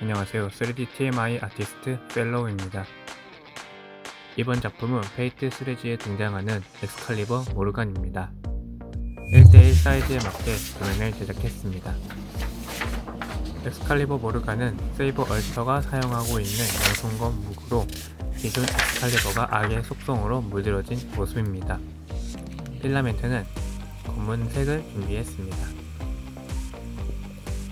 안녕하세요. 3D TMI 아티스트 펠로우입니다. 이번 작품은 페이트 시리즈에 등장하는 엑스칼리버 모르간입니다. 1대1 사이즈에 맞게 도면을 제작했습니다. 엑스칼리버 모르간은 세이버 얼스터가 사용하고 있는 양손검 무구로 기존 엑스칼리버가 악의 속성으로 물들어진 모습입니다. 필라멘트는 검은색을 준비했습니다.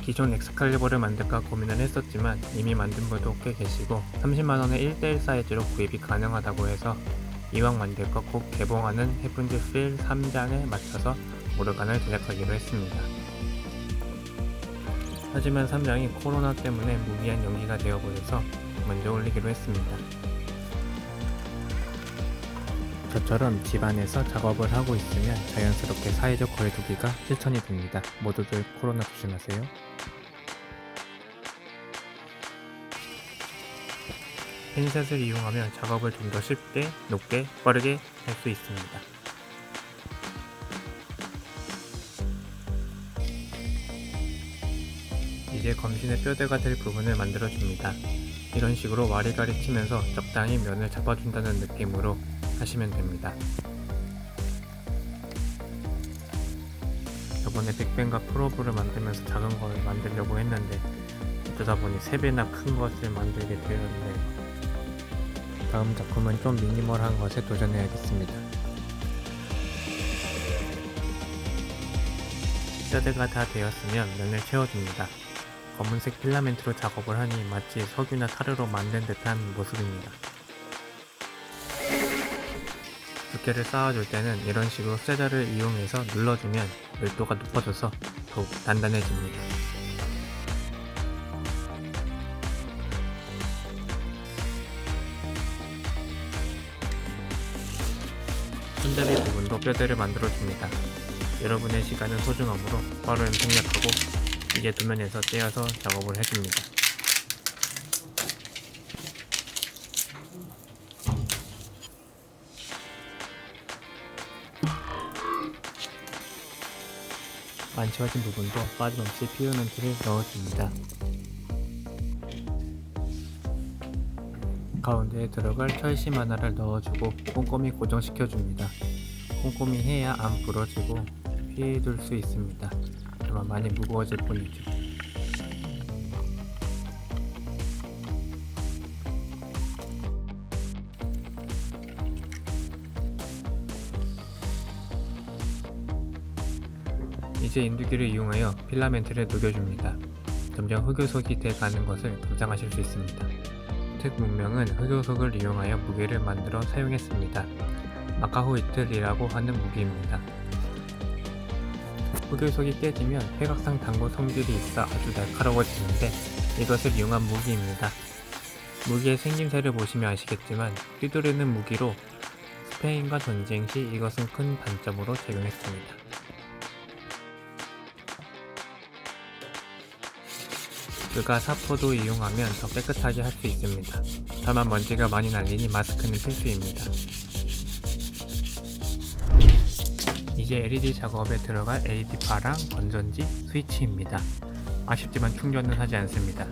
기존 엑스칼리버를 만들까 고민을 했었지만 이미 만든 분도 꽤 계시고 30만원의 1대1 사이즈로 구입이 가능하다고 해서 이왕 만들 것 꼭 개봉하는 헤븐즈 필 3장에 맞춰서 모르간을 제작하기로 했습니다. 하지만 3장이 코로나 때문에 무기한 연기가 되어버려서 먼저 올리기로 했습니다. 저처럼 집안에서 작업을 하고 있으면 자연스럽게 사회적 거리두기가 실천이 됩니다. 모두들 코로나 조심하세요. 핀셋을 이용하면 작업을 좀 더 쉽게, 높게, 빠르게 할 수 있습니다. 이제 검신의 뼈대가 될 부분을 만들어줍니다. 이런 식으로 와리가리 치면서 적당히 면을 잡아준다는 느낌으로 하시면 됩니다. 저번에 빅뱅과 프로브를 만들면서 작은 걸 만들려고 했는데 어쩌다 보니 3배나 큰 것을 만들게 되었네요. 다음 작품은 좀 미니멀한 것에 도전해야겠습니다. 뼈대가 다 되었으면 면을 채워줍니다. 검은색 필라멘트로 작업을 하니 마치 석유나 타르로 만든 듯한 모습입니다. 두께를 쌓아줄 때는 이런 식으로 쇠자를 이용해서 눌러주면 밀도가 높아져서 더욱 단단해집니다. 손잡이 부분도 뼈대를 만들어줍니다. 여러분의 시간은 소중하므로 빠르게 생략하고 이제 도면에서 떼어서 작업을 해줍니다. 안 채워진 부분도 빠짐없이 필라멘트를 넣어줍니다. 가운데에 들어갈 철심 하나를 넣어주고 꼼꼼히 고정시켜줍니다. 꼼꼼히 해야 안 부러지고 피해둘 수 있습니다. 다만 많이 무거워질 뿐이죠. 이제 인두기를 이용하여 필라멘트를 녹여줍니다. 점점 흑요석이 돼가는 것을 감상하실 수 있습니다. 특 문명은 흑요석을 이용하여 무기를 만들어 사용했습니다. 마카호이틀이라고 하는 무기입니다. 흑요석이 깨지면 회각상 당구 성질이 있어 아주 날카로워지는데 이것을 이용한 무기입니다. 무기의 생김새를 보시면 아시겠지만 휘두르는 무기로 스페인과 전쟁 시 이것은 큰 단점으로 작용했습니다. 그가 사포도 이용하면 더 깨끗하게 할 수 있습니다. 다만 먼지가 많이 날리니 마스크는 필수입니다. 이제 LED 작업에 들어갈 LED바랑 건전지, 스위치입니다. 아쉽지만 충전은 하지 않습니다.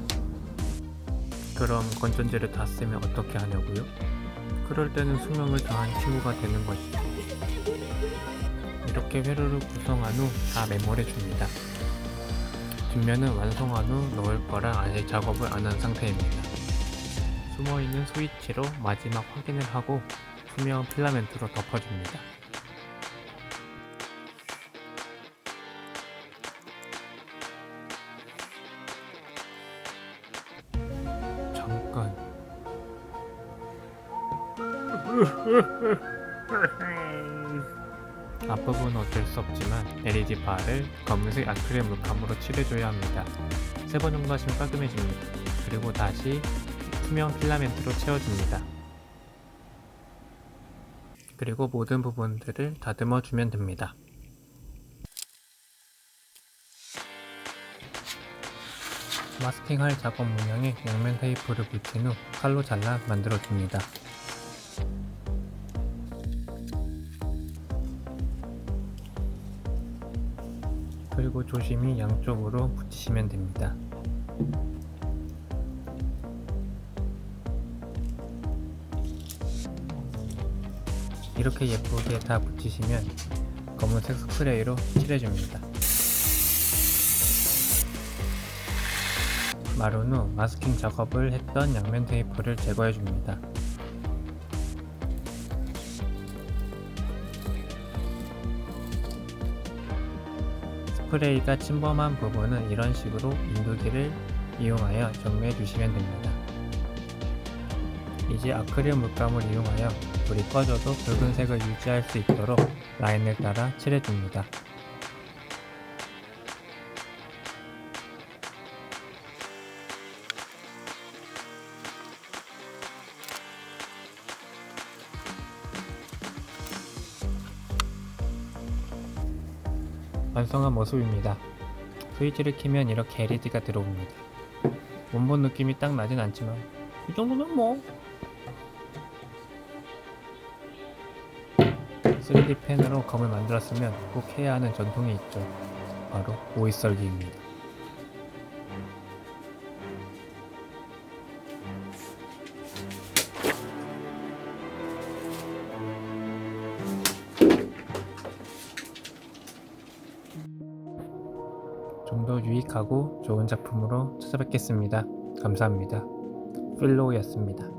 그럼 건전지를 다 쓰면 어떻게 하냐고요? 그럴 때는 수명을 다한 친구가 되는 것이죠. 이렇게 회로를 구성한 후 다 메모해 줍니다. 뒷면은 완성한 후 넣을 거라 아직 작업을 안 한 상태입니다. 숨어있는 스위치로 마지막 확인을 하고 투명 필라멘트로 덮어줍니다. 잠깐 앞부분은 어쩔 수 없지만 LED 바를 검은색 아크릴 물감으로 칠해줘야 합니다. 3번 정도 하시면 깔끔해집니다. 그리고 다시 투명 필라멘트로 채워줍니다. 그리고 모든 부분들을 다듬어 주면 됩니다. 마스킹할 작업 문양에 양면 테이프를 붙인 후 칼로 잘라 만들어 줍니다. 그리고 조심히 양쪽으로 붙이시면 됩니다. 이렇게 예쁘게 다 붙이시면 검은색 스프레이로 칠해줍니다. 마른 후 마스킹 작업을 했던 양면 테이프를 제거해줍니다. 스프레이가 침범한 부분은 이런 식으로 인두기를 이용하여 정리해 주시면 됩니다. 이제 아크릴 물감을 이용하여 불이 꺼져도 붉은색을 유지할 수 있도록 라인을 따라 칠해줍니다. 완성한 모습입니다. 스위치를 키면 이렇게 LED가 들어옵니다. 원본 느낌이 딱 나진 않지만 이 정도면 뭐 3D 펜으로 검을 만들었으면 꼭 해야 하는 전통이 있죠. 바로 오이 썰기입니다. 좀 더 유익하고 좋은 작품으로 찾아뵙겠습니다. 감사합니다. 필로우였습니다.